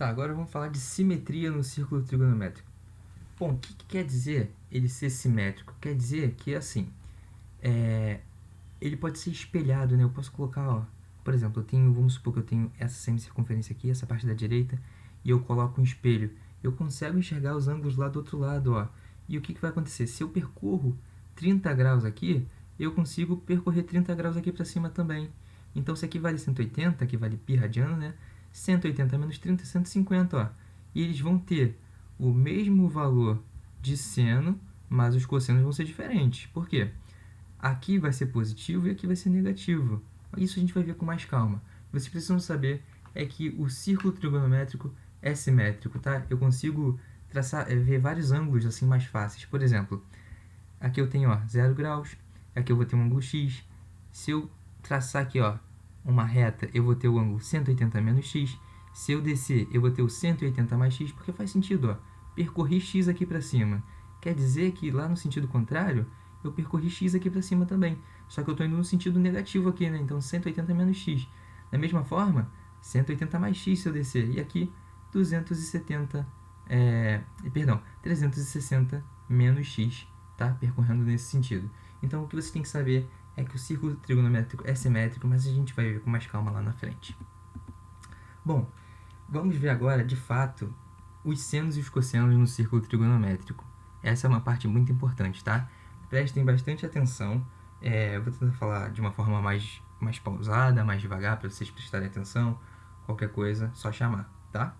Tá, agora vamos falar de simetria no círculo trigonométrico. Bom, o que quer dizer ele ser simétrico? Quer dizer que, assim, ele pode ser espelhado, né? Eu posso colocar, ó, por exemplo, vamos supor que eu tenho essa semicircunferência aqui, essa parte da direita, e eu coloco um espelho. Eu consigo enxergar os ângulos lá do outro lado, ó. E o que vai acontecer? Se eu percorro 30 graus aqui, eu consigo percorrer 30 graus aqui para cima também. Então, se aqui vale 180, aqui vale π radiano, né? 180 menos 30 é 150, ó. E eles vão ter o mesmo valor de seno, mas os cossenos vão ser diferentes. Por quê? Aqui vai ser positivo e aqui vai ser negativo. Isso a gente vai ver com mais calma. Vocês precisam saber é que o círculo trigonométrico é simétrico, tá? Eu consigo traçar, ver vários ângulos assim mais fáceis. Por exemplo, aqui eu tenho, ó, 0 graus, aqui eu vou ter um ângulo x. Se eu traçar aqui, ó, uma reta, eu vou ter o ângulo 180 menos x. Se eu descer, eu vou ter o 180 mais x, porque faz sentido, ó. Percorri x aqui para cima. Quer dizer que lá no sentido contrário, eu percorri x aqui para cima também. Só que eu estou indo no sentido negativo aqui, né? Então, 180 menos x. Da mesma forma, 180 mais x se eu descer. E aqui, 360 menos x, tá? Percorrendo nesse sentido. Então, o que você tem que saber é que o círculo trigonométrico é simétrico, mas a gente vai ver com mais calma lá na frente. Bom, vamos ver agora, de fato, os senos e os cossenos no círculo trigonométrico. Essa é uma parte muito importante, tá? Prestem bastante atenção. Vou tentar falar de uma forma mais pausada, mais devagar, para vocês prestarem atenção. Qualquer coisa, só chamar, tá?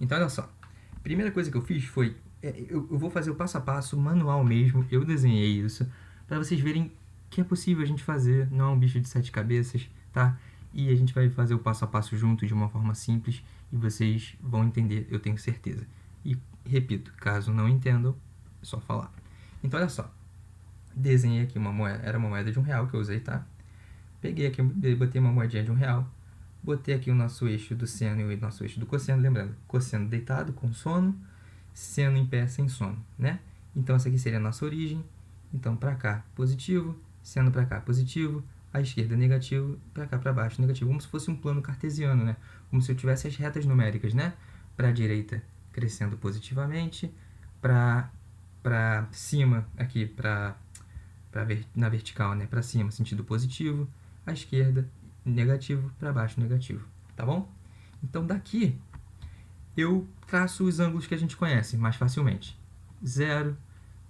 Então, olha só. A primeira coisa que eu fiz foi... eu vou fazer o passo a passo manual mesmo. Eu desenhei isso para vocês verem que é possível a gente fazer. Não é um bicho de 7 cabeças, tá? E a gente vai fazer o passo a passo junto de uma forma simples e vocês vão entender, eu tenho certeza. E, repito, caso não entendam, é só falar. Então, olha só. Desenhei aqui uma moeda, era uma moeda de R$1 que eu usei, tá? Peguei aqui, botei uma moedinha de R$1, botei aqui o nosso eixo do seno e o nosso eixo do cosseno, lembrando, cosseno deitado com sono, seno em pé sem sono, né? Então, essa aqui seria a nossa origem. Então, para cá, positivo, seno para cá, positivo, à esquerda, negativo, para cá, para baixo, negativo. Como se fosse um plano cartesiano, né? Como se eu tivesse as retas numéricas, né? Para a direita, crescendo positivamente, para cima, aqui, na vertical, né? Para cima, sentido positivo, à esquerda, negativo, para baixo, negativo, tá bom? Então, daqui, eu traço os ângulos que a gente conhece mais facilmente. 0,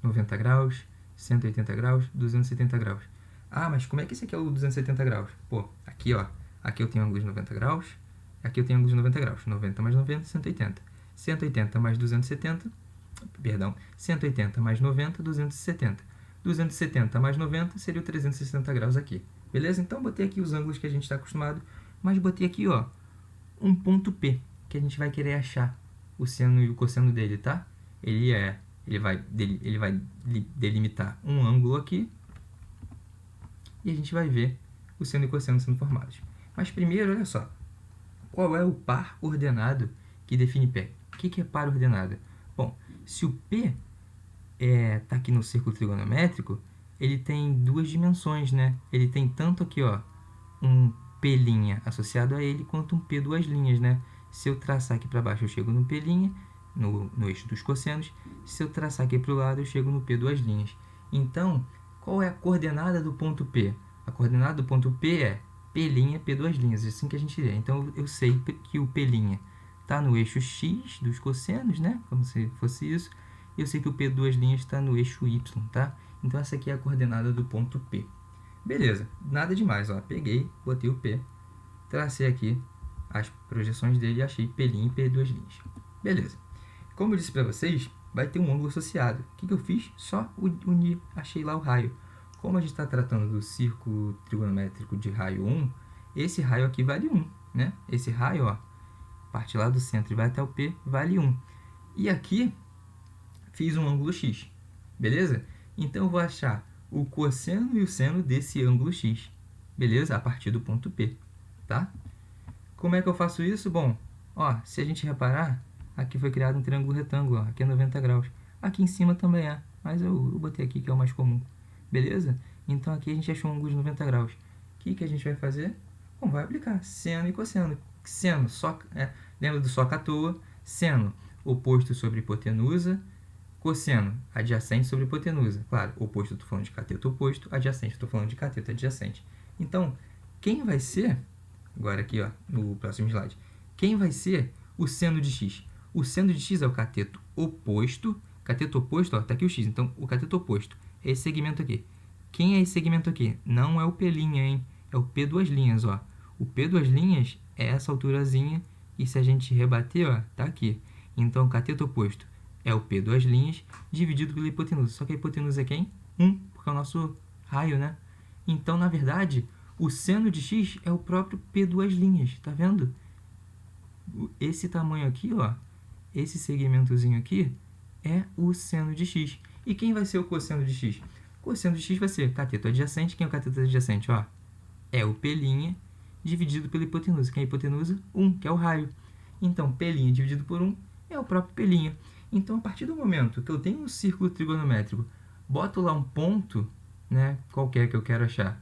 90 graus, 180 graus, 270 graus. Ah, mas como é que esse aqui é o 270 graus? Pô, aqui, ó. Aqui eu tenho ângulos de 90 graus. Aqui eu tenho ângulos de 90 graus. 90 mais 90, 180. 180 mais 270, perdão, 180 mais 90, 270. 270 mais 90 seria o 360 graus aqui. Beleza? Então, botei aqui os ângulos que a gente está acostumado, mas botei aqui, ó, um ponto P, que a gente vai querer achar o seno e o cosseno dele, tá? Ele vai delimitar um ângulo aqui e a gente vai ver o seno e o cosseno sendo formados. Mas primeiro, olha só, qual é o par ordenado que define P? O que é par ordenado? Bom, se o P está aqui no círculo trigonométrico, ele tem duas dimensões, né? Ele tem tanto aqui, ó, um P' associado a ele, quanto um P duas linhas, né? Se eu traçar aqui para baixo, eu chego no P', no eixo dos cossenos. Se eu traçar aqui para o lado, eu chego no P duas linhas. Então, qual é a coordenada do ponto P? A coordenada do ponto P é P', P duas linhas, assim que a gente vê. Então, eu sei que o P' está no eixo X dos cossenos, né? Como se fosse isso. E eu sei que o P duas linhas está no eixo Y, tá? Então, essa aqui é a coordenada do ponto P. Beleza, nada demais, ó. Peguei, botei o P, tracei aqui as projeções dele e achei P' e P duas linhas. Beleza. Como eu disse para vocês, vai ter um ângulo associado. O que eu fiz? Só unir, achei lá o raio. Como a gente está tratando do círculo trigonométrico de raio 1, esse raio aqui vale 1, né? Esse raio, ó, parte lá do centro e vai até o P, vale 1. E aqui, fiz um ângulo X, beleza? Então, eu vou achar o cosseno e o seno desse ângulo X, beleza? A partir do ponto P, tá? Como é que eu faço isso? Bom, ó, se a gente reparar, aqui foi criado um triângulo retângulo, ó, aqui é 90 graus. Aqui em cima também é, mas eu botei aqui que é o mais comum, beleza? Então, aqui a gente achou um ângulo de 90 graus. O que a gente vai fazer? Bom, vai aplicar seno e cosseno. Seno, Lembra do soca à toa? Seno, oposto sobre hipotenusa. Cosseno, adjacente sobre hipotenusa. Claro, oposto eu estou falando de cateto oposto, adjacente eu estou falando de cateto adjacente. Então, quem vai ser, agora aqui ó, no próximo slide, quem vai ser o seno de x? O seno de x é o cateto oposto, ó, tá aqui o x, então o cateto oposto é esse segmento aqui. Quem é esse segmento aqui? Não é o P', hein? É o P duas linhas, ó. O P duas linhas é essa alturazinha, e se a gente rebater, ó, tá aqui. Então, o cateto oposto é o P duas linhas dividido pela hipotenusa. Só que a hipotenusa é quem? 1, porque é o nosso raio, né? Então, na verdade, o seno de x é o próprio P duas linhas, tá vendo? Esse tamanho aqui, ó, esse segmentozinho aqui, é o seno de x. E quem vai ser o cosseno de x? O cosseno de x vai ser cateto adjacente. Quem é o cateto adjacente? Ó, é o P' dividido pela hipotenusa. Quem é a hipotenusa? 1, que é o raio. Então, P' dividido por 1 é o próprio P'. Então, a partir do momento que eu tenho um círculo trigonométrico, boto lá um ponto, né, qualquer que eu quero achar,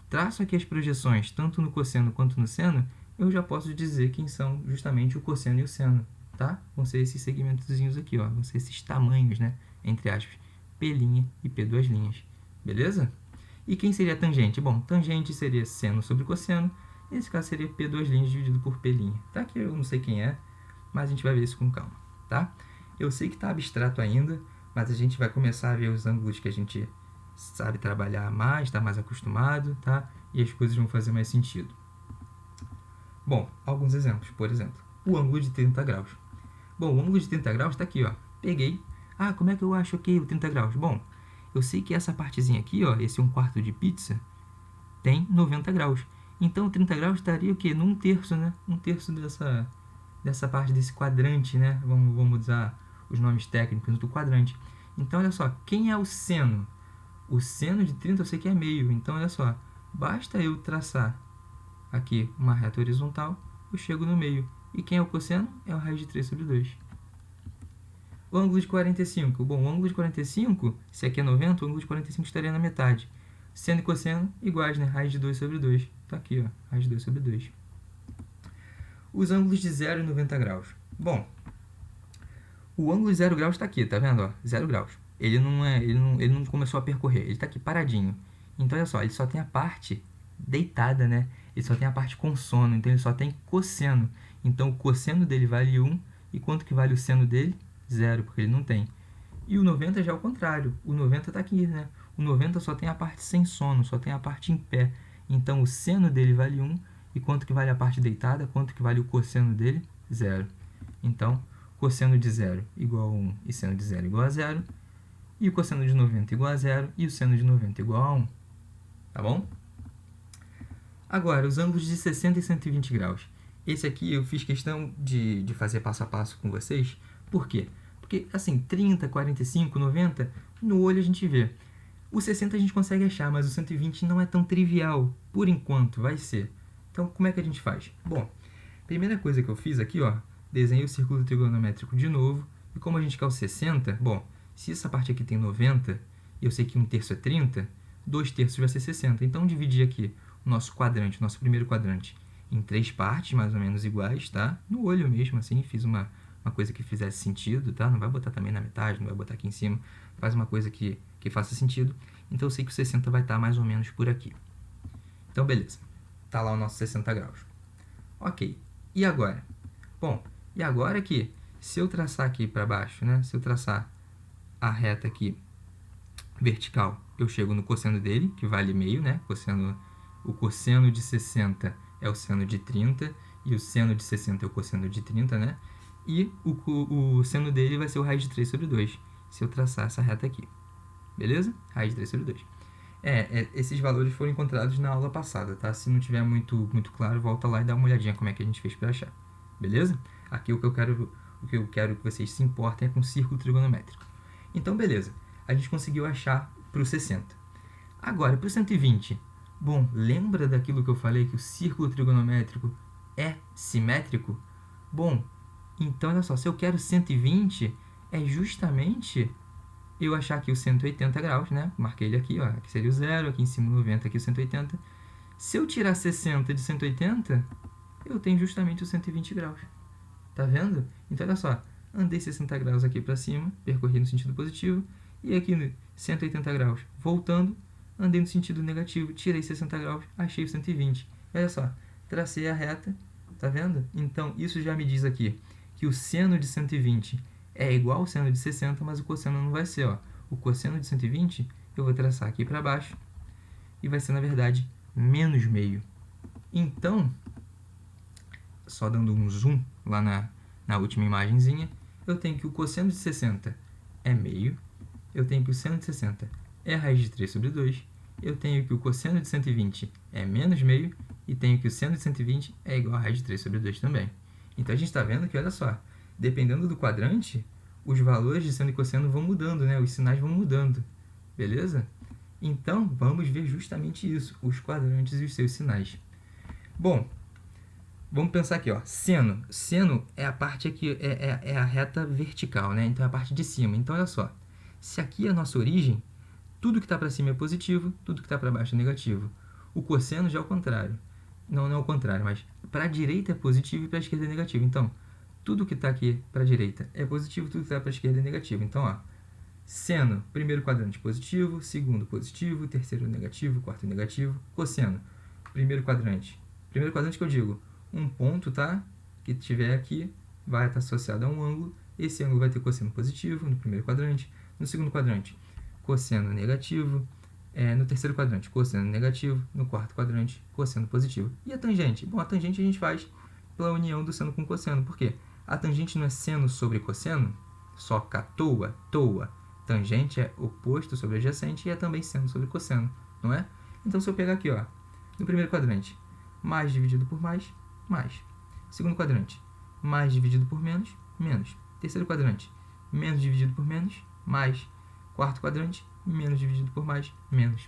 traço aqui as projeções, tanto no cosseno quanto no seno, eu já posso dizer quem são justamente o cosseno e o seno, tá? Vão ser esses segmentozinhos aqui, ó, vão ser esses tamanhos, né, entre aspas, P' e P duas linhas, beleza? E quem seria a tangente? Bom, tangente seria seno sobre cosseno, nesse caso seria P duas linhas dividido por P', tá? Que eu não sei quem é, mas a gente vai ver isso com calma, tá? Eu sei que está abstrato ainda, mas a gente vai começar a ver os ângulos que a gente sabe trabalhar mais, está mais acostumado, tá? E as coisas vão fazer mais sentido. Bom, alguns exemplos. Por exemplo, o ângulo de 30 graus. Bom, o ângulo de 30 graus está aqui, ó. Peguei. Ah, como é que eu acho aqui o 30 graus? Bom, eu sei que essa partezinha aqui, ó, esse 1/4 de pizza, tem 90 graus. Então, o 30 graus estaria o quê? Num terço, né? Um terço dessa parte desse quadrante, né? Vamos usar os nomes técnicos do quadrante. Então, olha só, quem é o seno? O seno de 30 eu sei que é meio. Então, olha só, basta eu traçar aqui uma reta horizontal, eu chego no meio. E quem é o cosseno? É o raiz de 3 sobre 2. O ângulo de 45. Bom, o ângulo de 45, se aqui é 90, o ângulo de 45 estaria na metade. Seno e cosseno iguais, né? Raiz de 2 sobre 2. Tá aqui, ó, raiz de 2 sobre 2. Os ângulos de 0 e 90 graus. Bom, o ângulo de 0 graus está aqui, tá vendo? Ó, 0 graus. Ele não começou a percorrer, ele está aqui paradinho. Então, olha só, ele só tem a parte deitada, né? Ele só tem a parte com sono, então ele só tem cosseno. Então, o cosseno dele vale 1, e quanto que vale o seno dele? 0, porque ele não tem. E o 90 já é o contrário, o 90 está aqui, né? O 90 só tem a parte sem sono, só tem a parte em pé. Então, o seno dele vale 1, e quanto que vale a parte deitada? Quanto que vale o cosseno dele? 0. Então, cosseno de 0 igual a 1 e seno de 0 igual a 0. E o cosseno de 90 igual a 0 e o seno de 90 igual a 1. Tá bom? Agora, os ângulos de 60 e 120 graus. Esse aqui eu fiz questão de fazer passo a passo com vocês. Por quê? Porque, assim, 30, 45, 90, no olho a gente vê. O 60 a gente consegue achar, mas o 120 não é tão trivial. Por enquanto, vai ser. Então, como é que a gente faz? Bom, primeira coisa que eu fiz aqui, ó, desenhei o círculo trigonométrico de novo. E como a gente quer o 60, bom, se essa parte aqui tem 90, e eu sei que 1/3 é 30, 2/3 vai ser 60. Então, dividi aqui o nosso quadrante, o nosso primeiro quadrante, em 3 partes, mais ou menos iguais, tá? No olho mesmo, assim, fiz uma coisa que fizesse sentido, tá? Não vai botar também na metade, não vai botar aqui em cima. Faz uma coisa que faça sentido. Então, eu sei que o 60 vai estar mais ou menos por aqui. Então, beleza. Tá lá o nosso 60 graus. Ok. E agora? Bom, e agora que, se eu traçar aqui para baixo, né? Se eu traçar a reta aqui vertical, eu chego no cosseno dele, que vale meio, né? O cosseno de 60 é o seno de 30, e o seno de 60 é o cosseno de 30, né? E o seno dele vai ser o raiz de 3 sobre 2, se eu traçar essa reta aqui. Beleza? Raiz de 3 sobre 2. Esses valores foram encontrados na aula passada, tá? Se não tiver muito claro, volta lá e dá uma olhadinha como é que a gente fez para achar. Beleza? Aqui o que eu quero que vocês se importem é com o círculo trigonométrico. Então, beleza. A gente conseguiu achar para o 60. Agora, para o 120. Bom, lembra daquilo que eu falei, que o círculo trigonométrico é simétrico? Bom, então, olha só, se eu quero 120, é justamente eu achar aqui o 180 graus, né? Marquei ele aqui, ó, aqui seria o 0, aqui em cima o 90, aqui o 180. Se eu tirar 60 de 180, eu tenho justamente o 120 graus. Tá vendo? Então, olha só, andei 60 graus aqui para cima, percorri no sentido positivo, e aqui no 180 graus, voltando, andei no sentido negativo, tirei 60 graus, achei o 120. E olha só, tracei a reta, tá vendo? Então, isso já me diz aqui que o seno de 120 é igual ao seno de 60, mas o cosseno não vai ser, ó. O cosseno de 120, eu vou traçar aqui para baixo, e vai ser, na verdade, menos meio. Então, só dando um zoom lá na última imagenzinha, eu tenho que o cosseno de 60 é meio, eu tenho que o seno de 60 é raiz de 3 sobre 2, eu tenho que o cosseno de 120 é menos meio, e tenho que o seno de 120 é igual a raiz de 3 sobre 2 também. Então, a gente está vendo que, olha só, dependendo do quadrante, os valores de seno e cosseno vão mudando, né? Os sinais vão mudando, beleza? Então, vamos ver justamente isso, os quadrantes e os seus sinais. Bom, vamos pensar aqui, ó, seno. Seno é a parte aqui, é a reta vertical, né? Então, é a parte de cima. Então, olha só, se aqui é a nossa origem, tudo que está para cima é positivo, tudo que está para baixo é negativo. O cosseno já é o contrário. Não é o contrário, mas para a direita é positivo e para a esquerda é negativo. Então, tudo que está aqui para a direita é positivo, tudo que está para a esquerda é negativo. Então, ó, seno, primeiro quadrante positivo, segundo positivo, terceiro negativo, quarto negativo. Cosseno, primeiro quadrante. Primeiro quadrante que eu digo, um ponto, tá? Que tiver aqui vai estar associado a um ângulo. Esse ângulo vai ter cosseno positivo no primeiro quadrante. No segundo quadrante, cosseno negativo. No terceiro quadrante, cosseno negativo. No quarto quadrante, cosseno positivo. E a tangente? Bom, a tangente a gente faz pela união do seno com cosseno. Por quê? A tangente não é seno sobre cosseno, só toa. Tangente é oposto sobre adjacente e é também seno sobre cosseno, não é? Então, se eu pegar aqui, ó, no primeiro quadrante, mais dividido por mais. Segundo quadrante, mais dividido por menos. Terceiro quadrante, menos dividido por menos, mais. Quarto quadrante, menos dividido por mais, menos.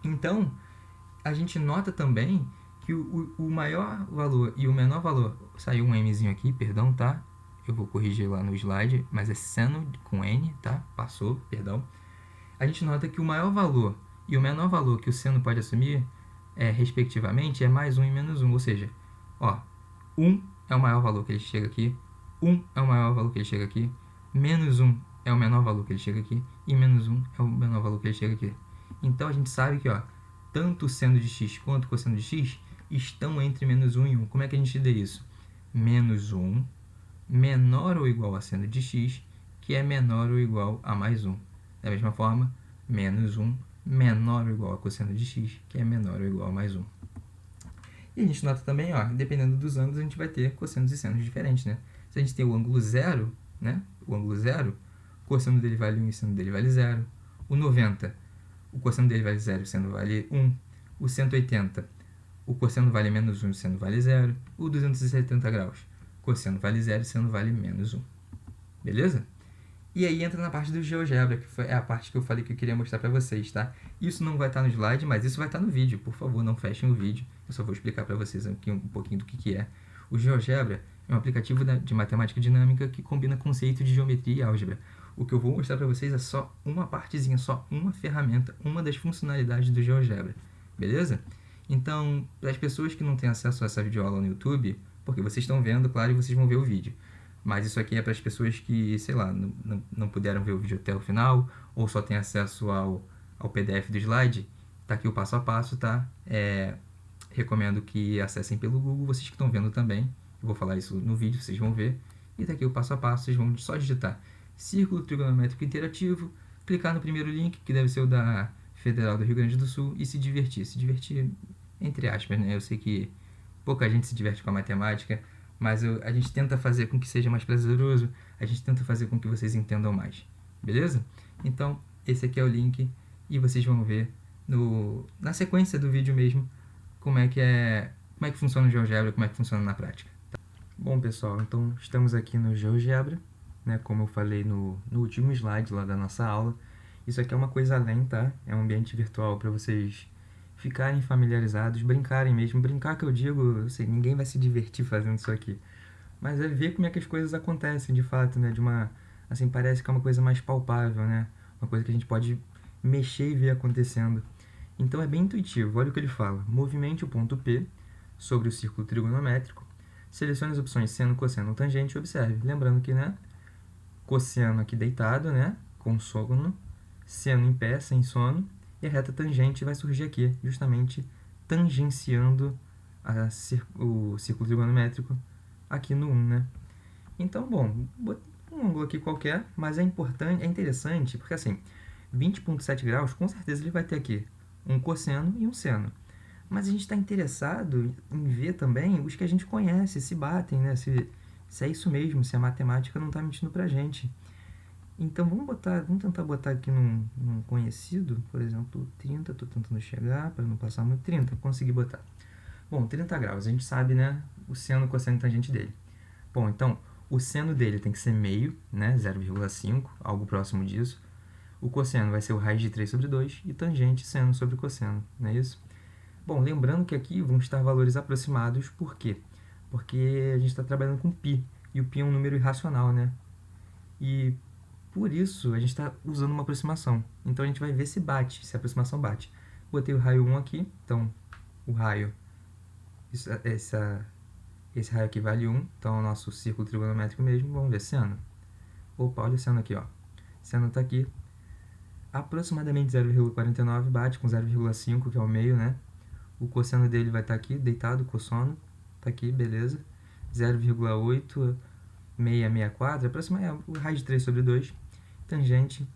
Então, a gente nota também que o maior valor e o menor valor, saiu um Mzinho aqui, perdão, tá? Eu vou corrigir lá no slide, mas é seno com N, tá? Passou, perdão. A gente nota que o maior valor e o menor valor que o seno pode assumir, respectivamente, é mais 1 e menos 1. Ou seja, ó, 1 é o maior valor que ele chega aqui, 1 é o maior valor que ele chega aqui, menos 1 é o menor valor que ele chega aqui, e menos 1 é o menor valor que ele chega aqui. Então, a gente sabe que, ó, tanto o seno de x quanto o cosseno de x estão entre menos 1 e 1. Como é que a gente lê isso? Menos 1 menor ou igual a seno de x, que é menor ou igual a mais 1. Da mesma forma, menos 1 menor ou igual a cosseno de x, que é menor ou igual a mais 1. E a gente nota também, ó, dependendo dos ângulos, a gente vai ter cossenos e senos diferentes, né? Se a gente tem o ângulo 0, né? O ângulo 0, o cosseno dele vale 1 e o seno dele vale 0. O 90, o cosseno dele vale 0 e o seno vale 1. O 180, o cosseno vale menos 1 e o seno vale 0. O 270 graus, cosseno vale 0 e seno vale menos 1. Beleza? E aí entra na parte do GeoGebra, que é a parte que eu falei que eu queria mostrar para vocês, tá? Isso não vai estar no slide, mas isso vai estar no vídeo. Por favor, não fechem o vídeo. Eu só vou explicar para vocês aqui um pouquinho do que é. O GeoGebra é um aplicativo de matemática dinâmica que combina conceito de geometria e álgebra. O que eu vou mostrar para vocês é só uma partezinha, só uma ferramenta, uma das funcionalidades do GeoGebra. Beleza? Então, para as pessoas que não têm acesso a essa videoaula no YouTube, porque vocês estão vendo, claro, e vocês vão ver o vídeo. Mas isso aqui é para as pessoas que, sei lá, não puderam ver o vídeo até o final, ou só tem acesso ao PDF do slide. Tá aqui o passo a passo, tá? Recomendo que acessem pelo Google, vocês que estão vendo também. Eu vou falar isso no vídeo, vocês vão ver. E tá aqui o passo a passo, vocês vão só digitar Círculo Trigonométrico Interativo, clicar no primeiro link, que deve ser o da Federal do Rio Grande do Sul, e se divertir. Se divertir, entre aspas, né? Eu sei que pouca gente se diverte com a matemática, mas a gente tenta fazer com que seja mais prazeroso, a gente tenta fazer com que vocês entendam mais, beleza? Então, esse aqui é o link e vocês vão ver na sequência do vídeo mesmo como é que funciona o GeoGebra, como é que funciona na prática. Tá? Bom, pessoal, então estamos aqui no GeoGebra, né? Como eu falei no último slide lá da nossa aula. Isso aqui é uma coisa além, tá? É um ambiente virtual para vocês ficarem familiarizados, brincarem mesmo. Brincar que eu digo, eu sei, ninguém vai se divertir fazendo isso aqui. Mas é ver como é que as coisas acontecem de fato, né? Assim, parece que é uma coisa mais palpável, né? Uma coisa que a gente pode mexer e ver acontecendo. Então é bem intuitivo, olha o que ele fala. Movimente o ponto P sobre o círculo trigonométrico, Selecione as opções seno, cosseno ou tangente e observe. Lembrando que, né, cosseno aqui deitado, né, com sono, seno em pé, sem sono, e a reta tangente vai surgir aqui, justamente tangenciando o círculo trigonométrico aqui no 1, né? Então, bom, um ângulo aqui qualquer, mas é interessante, porque assim, 20,7 graus, com certeza ele vai ter aqui um cosseno e um seno. Mas a gente está interessado em ver também os que a gente conhece, se batem, né? Se é isso mesmo, se a matemática não está mentindo pra gente. Então vamos tentar botar aqui num conhecido, por exemplo, 30, estou tentando chegar para não passar muito, 30, consegui botar. Bom, 30 graus, a gente sabe, né, o seno, cosseno e tangente dele. Bom, então, o seno dele tem que ser meio, né, 0,5, algo próximo disso. O cosseno vai ser o raiz de 3 sobre 2 e tangente seno sobre cosseno, não é isso? Bom, lembrando que aqui vão estar valores aproximados, por quê? Porque a gente está trabalhando com π, e o π é um número irracional, né? E por isso a gente está usando uma aproximação. Então a gente vai ver se bate, se a aproximação bate. Botei o raio 1 aqui, então o raio, esse raio aqui vale 1, então é o nosso círculo trigonométrico mesmo. Vamos ver seno. Opa, olha o seno aqui, ó. Seno está aqui. Aproximadamente 0,49 bate com 0,5, que é o meio, né? O cosseno dele vai estar aqui, deitado, cossono. Está aqui, beleza. 0,8664, aproximadamente o raiz de 3 sobre 2. Tangente,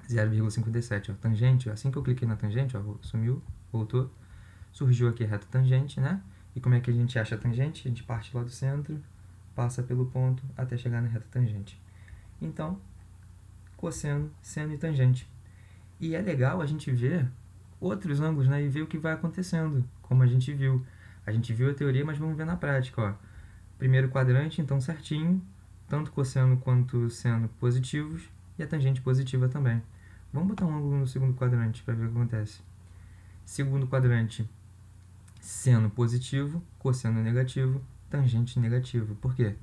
0,57, ó. Tangente, assim que eu cliquei na tangente, ó, sumiu, voltou. Surgiu aqui a reta tangente, né? E como é que a gente acha a tangente? A gente parte lá do centro, passa pelo ponto até chegar na reta tangente. Então, cosseno, seno e tangente. E é legal a gente ver outros ângulos, né? E ver o que vai acontecendo, como a gente viu. A gente viu a teoria, mas vamos ver na prática, ó. Primeiro quadrante, então certinho, tanto cosseno quanto seno positivos e a tangente positiva também. Vamos botar um ângulo no segundo quadrante para ver o que acontece. Segundo quadrante, seno positivo, cosseno negativo, tangente negativo. Por quê?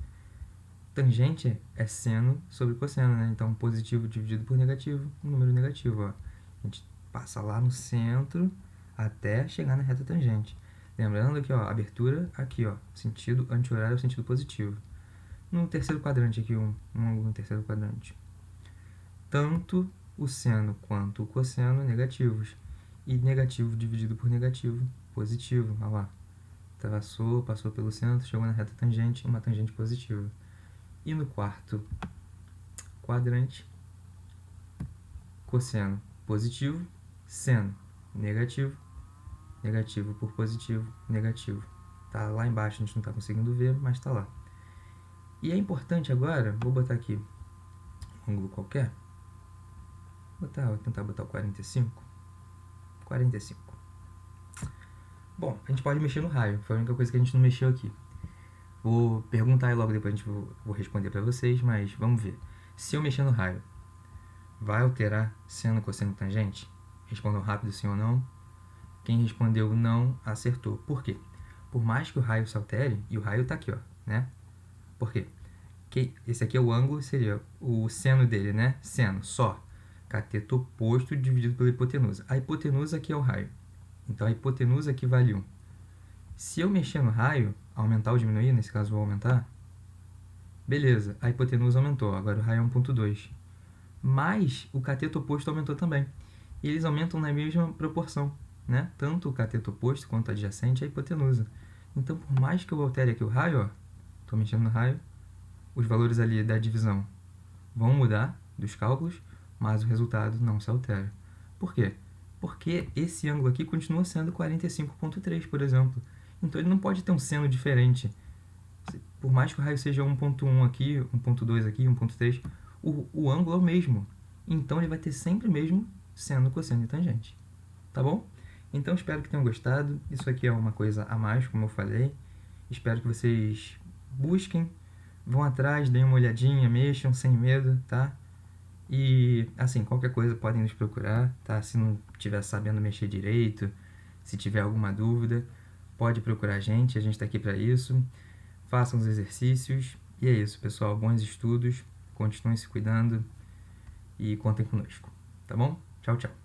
Tangente é seno sobre cosseno, né? Então, positivo dividido por negativo, um número negativo, ó. A gente passa lá no centro até chegar na reta tangente. Lembrando que, ó, abertura aqui, ó, sentido anti-horário, sentido positivo. No terceiro quadrante aqui, um ângulo no terceiro quadrante. Tanto o seno quanto o cosseno negativos. E negativo dividido por negativo, positivo. Olha lá. Traçou, passou pelo centro, chegou na reta tangente, uma tangente positiva. E no quarto quadrante, cosseno positivo, seno negativo, negativo por positivo, negativo. Tá lá embaixo, a gente não está conseguindo ver, mas está lá. E é importante agora, vou botar aqui um ângulo qualquer, vou tentar botar o 45. 45. Bom, a gente pode mexer no raio, foi a única coisa que a gente não mexeu aqui. Vou perguntar e logo depois vou responder para vocês, mas vamos ver. Se eu mexer no raio, vai alterar seno, cosseno e tangente? Respondam rápido sim ou não. Quem respondeu não, acertou. Por quê? Por mais que o raio se altere, e o raio está aqui, ó, né? Por quê? Esse aqui é o ângulo, seria o seno dele, né? Seno, só. Cateto oposto dividido pela hipotenusa. A hipotenusa aqui é o raio. Então, a hipotenusa aqui vale 1. Se eu mexer no raio, aumentar ou diminuir, nesse caso vou aumentar, beleza, a hipotenusa aumentou, agora o raio é 1,2. Mas o cateto oposto aumentou também. E eles aumentam na mesma proporção, né? Tanto o cateto oposto quanto a adjacente é a hipotenusa. Então, por mais que eu altere aqui o raio, ó, estou mexendo no raio, os valores ali da divisão vão mudar dos cálculos, mas o resultado não se altera. Por quê? Porque esse ângulo aqui continua sendo 45,3, por exemplo. Então ele não pode ter um seno diferente. Por mais que o raio seja 1,1 aqui, 1,2 aqui, 1,3, o ângulo é o mesmo. Então ele vai ter sempre o mesmo seno, cosseno e tangente. Tá bom? Então espero que tenham gostado. Isso aqui é uma coisa a mais, como eu falei. Espero que vocês busquem, vão atrás, deem uma olhadinha, mexam sem medo, tá? E, assim, qualquer coisa podem nos procurar, tá? Se não estiver sabendo mexer direito, se tiver alguma dúvida, pode procurar a gente está aqui para isso. Façam os exercícios. E é isso, pessoal. Bons estudos, continuem se cuidando e contem conosco, tá bom? Tchau, tchau.